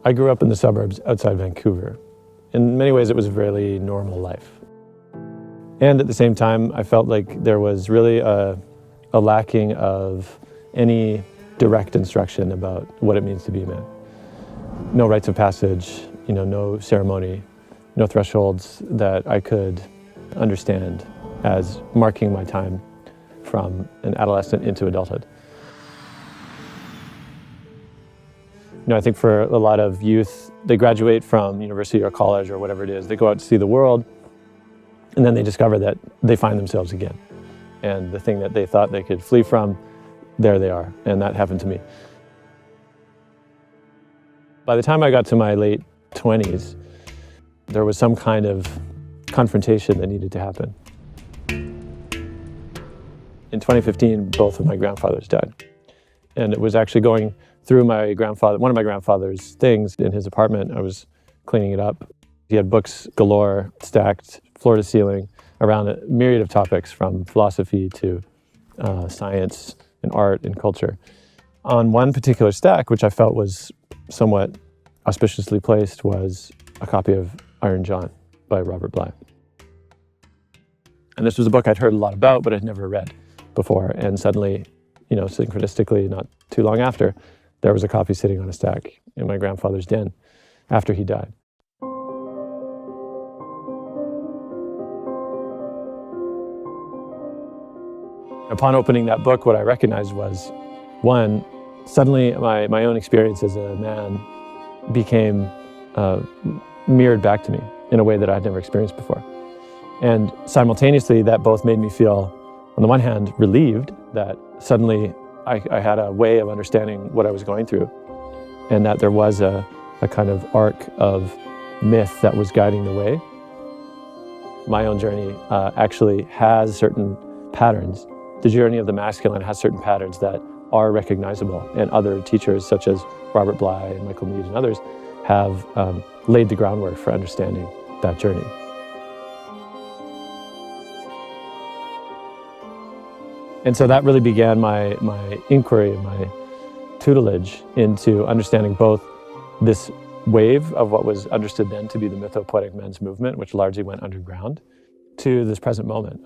I grew up in the suburbs outside Vancouver. In many ways, it was a really normal life. And at the same time, I felt like there was really a lacking of any direct instruction about what it means to be a man. No rites of passage, no ceremony, no thresholds that I could understand as marking my time from an adolescent into adulthood. I think for a lot of youth, they graduate from university or college or whatever it is, they go out to see the world, and then they discover that they find themselves again. And the thing that they thought they could flee from, there they are, and that happened to me. By the time I got to my late 20s, there was some kind of confrontation that needed to happen. In 2015, both of my grandfathers died. And it was actually going through one of my grandfather's things in his apartment. I was cleaning it up. He had books galore, stacked floor to ceiling, around a myriad of topics from philosophy to science and art and culture. On one particular stack, which I felt was somewhat auspiciously placed, was a copy of Iron John by Robert Bly. And this was a book I'd heard a lot about, but I'd never read before. And suddenly, synchronistically, not too long after, there was a copy sitting on a stack in my grandfather's den after he died. Upon opening that book, what I recognized was, one, suddenly my own experience as a man became mirrored back to me in a way that I'd never experienced before. And simultaneously, that both made me feel, on the one hand, relieved that suddenly I had a way of understanding what I was going through, and that there was a kind of arc of myth that was guiding the way. My own journey actually has certain patterns. The journey of the masculine has certain patterns that are recognizable, and other teachers such as Robert Bly and Michael Meade and others have laid the groundwork for understanding that journey. And so that really began my inquiry, my tutelage into understanding both this wave of what was understood then to be the mythopoetic men's movement, which largely went underground, to this present moment.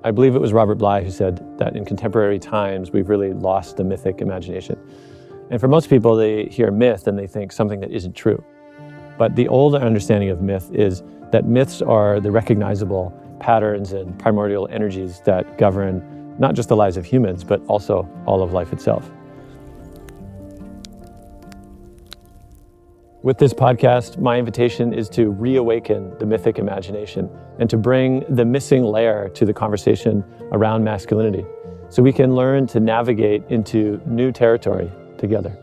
I believe it was Robert Bly who said that in contemporary times, we've really lost the mythic imagination. And for most people, they hear myth and they think something that isn't true. But the older understanding of myth is that myths are the recognizable patterns and primordial energies that govern not just the lives of humans, but also all of life itself. With this podcast, my invitation is to reawaken the mythic imagination and to bring the missing layer to the conversation around masculinity so we can learn to navigate into new territory together.